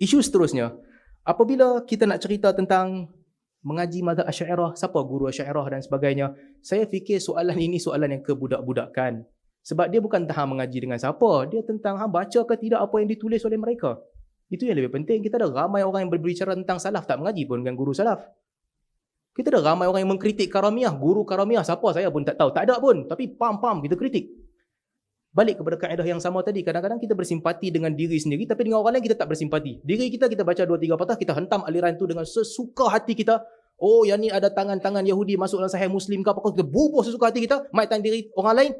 Isu seterusnya, apabila kita nak cerita tentang mengaji mazhab Asy'ariyah, siapa guru Asy'ariyah dan sebagainya, saya fikir soalan ini soalan yang kebudak-budakan. Sebab dia bukan tentang mengaji dengan siapa, dia tentang baca ke tidak apa yang ditulis oleh mereka. Itu yang lebih penting. Kita ada ramai orang yang berbicara tentang salaf, tak mengaji pun dengan guru salaf. Kita ada ramai orang yang mengkritik Karamiyah, guru Karamiyah, siapa saya pun tak tahu, tak ada pun, tapi pam-pam kita kritik. Balik kepada kaedah yang sama tadi, kadang-kadang kita bersimpati dengan diri sendiri, tapi dengan orang lain kita tak bersimpati. Diri kita, kita baca 2-3 patah, kita hentam aliran itu dengan sesuka hati kita. Oh, yang ni ada tangan-tangan Yahudi masuk dalam Sahih Muslim ke apa, kita bubuh sesuka hati kita, mai tanya diri orang lain,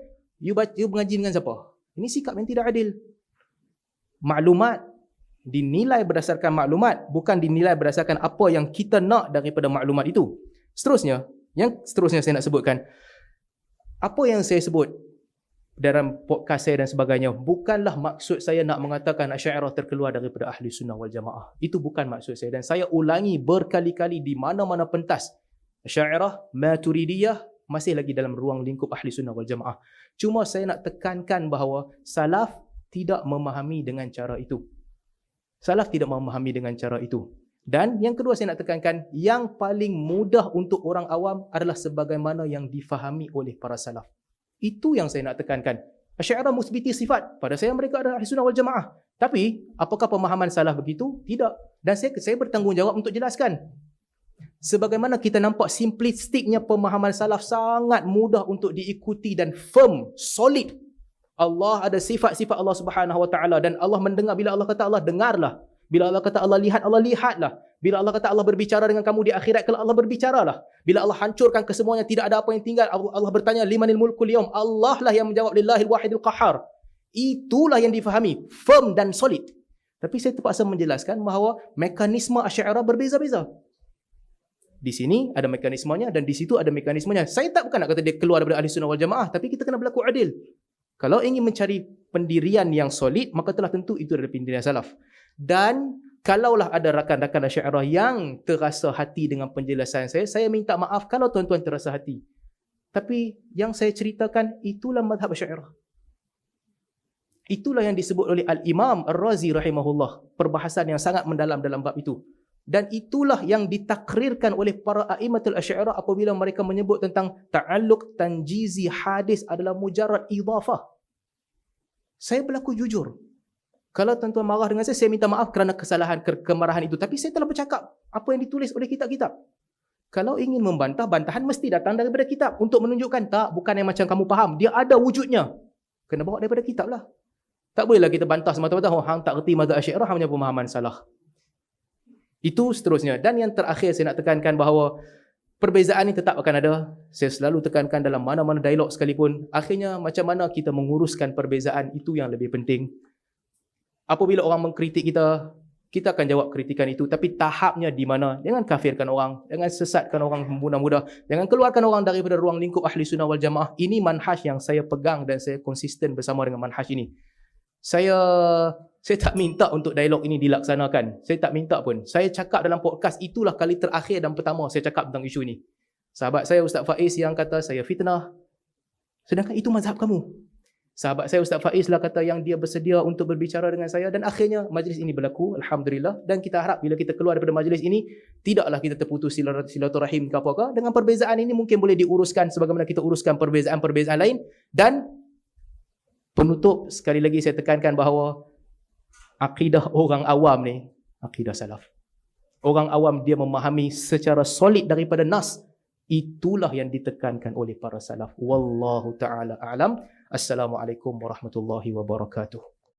you mengaji dengan siapa? Ini sikap yang tidak adil. Maklumat dinilai berdasarkan maklumat, bukan dinilai berdasarkan apa yang kita nak daripada maklumat itu. Seterusnya, yang seterusnya saya nak sebutkan, apa yang saya sebut dalam podcast saya dan sebagainya, bukanlah maksud saya nak mengatakan Asy'ariyah terkeluar daripada Ahli Sunnah wal Jamaah. Itu bukan maksud saya, dan saya ulangi berkali-kali di mana-mana pentas. Asy'ariyah, Maturidiyah masih lagi dalam ruang lingkup Ahli Sunnah wal Jamaah. Cuma saya nak tekankan bahawa salaf tidak memahami dengan cara itu. Salaf tidak memahami dengan cara itu. Dan yang kedua saya nak tekankan, yang paling mudah untuk orang awam adalah sebagaimana yang difahami oleh para salaf. Itu yang saya nak tekankan. Asy'ariyah musbiti sifat. Pada saya mereka adalah Ahli Sunnah wal Jamaah. Tapi apakah pemahaman salaf begitu? Tidak. Dan saya bertanggungjawab untuk jelaskan. Sebagaimana kita nampak simplistiknya pemahaman salaf sangat mudah untuk diikuti dan firm, solid. Allah ada sifat-sifat Allah Subhanahu Wa Taala, dan Allah mendengar. Bila Allah kata Allah dengarlah. Bila Allah kata Allah lihatlah. Bila Allah kata Allah berbicara dengan kamu di akhirat, kalau Allah berbicaralah. Bila Allah hancurkan kesemuanya, tidak ada apa yang tinggal, Allah bertanya limanil mulkul yaum, Allah lah yang menjawab lillahil wahidil qahhar. Itulah yang difahami, firm dan solid. Tapi saya terpaksa menjelaskan bahawa mekanisme Asy'ariyah berbeza-beza. Di sini ada mekanismenya dan di situ ada mekanismenya. Saya bukan nak kata dia keluar daripada Ahli Sunnah wal Jamaah, tapi kita kena berlaku adil. Kalau ingin mencari pendirian yang solid, maka telah tentu itu adalah pendirian salaf. Dan kalaulah ada rakan-rakan Asy'ariyah yang terasa hati dengan penjelasan saya minta maaf kalau tuan-tuan terasa hati. Tapi yang saya ceritakan, itulah mazhab Asy'ariyah. Itulah yang disebut oleh Al-Imam Ar-Razi rahimahullah, perbahasan yang sangat mendalam dalam bab itu. Dan itulah yang ditakrirkan oleh para a'immatul Asy'ariyah apabila mereka menyebut tentang ta'alluq tanjizi hadis adalah mujarrad idhafah. Saya berlaku jujur. Kalau tuan-tuan marah dengan saya minta maaf kerana kesalahan, kemarahan itu. Tapi saya telah bercakap apa yang ditulis oleh kitab-kitab. Kalau ingin membantah, bantahan mesti datang daripada kitab untuk menunjukkan, tak, bukan yang macam kamu faham. Dia ada wujudnya. Kena bawa daripada kitab lah. Tak bolehlah kita bantah semata-mata, hang tak erti mazhab Asy'ariyah, hang punya pemahaman salah. Itu seterusnya. Dan yang terakhir saya nak tekankan bahawa perbezaan ini tetap akan ada. Saya selalu tekankan dalam mana-mana dialog sekalipun. Akhirnya macam mana kita menguruskan perbezaan, itu yang lebih penting. Apabila orang mengkritik kita, kita akan jawab kritikan itu. Tapi tahapnya di mana? Jangan kafirkan orang. Jangan sesatkan orang mudah-mudah. Jangan keluarkan orang daripada ruang lingkup Ahli Sunnah wal Jamaah. Ini manhaj yang saya pegang dan saya konsisten bersama dengan manhaj ini. Saya tak minta untuk dialog ini dilaksanakan. Saya tak minta pun. Saya cakap dalam podcast, itulah kali terakhir dan pertama saya cakap tentang isu ini. Sahabat saya Ustaz Faiz yang kata saya fitnah. Sedangkan itu mazhab kamu. Sahabat saya Ustaz Faiz lah kata yang dia bersedia untuk berbicara dengan saya, dan akhirnya majlis ini berlaku, alhamdulillah. Dan kita harap bila kita keluar daripada majlis ini, tidaklah kita terputus silaturahim ke apa-apa. Dengan perbezaan ini mungkin boleh diuruskan sebagaimana kita uruskan perbezaan-perbezaan lain. Dan penutup, sekali lagi saya tekankan bahawa akidah orang awam ni, akidah salaf. Orang awam dia memahami secara solid daripada nas. Itulah yang ditekankan oleh para salaf. Wallahu ta'ala a'lam. Assalamualaikum warahmatullahi wabarakatuh.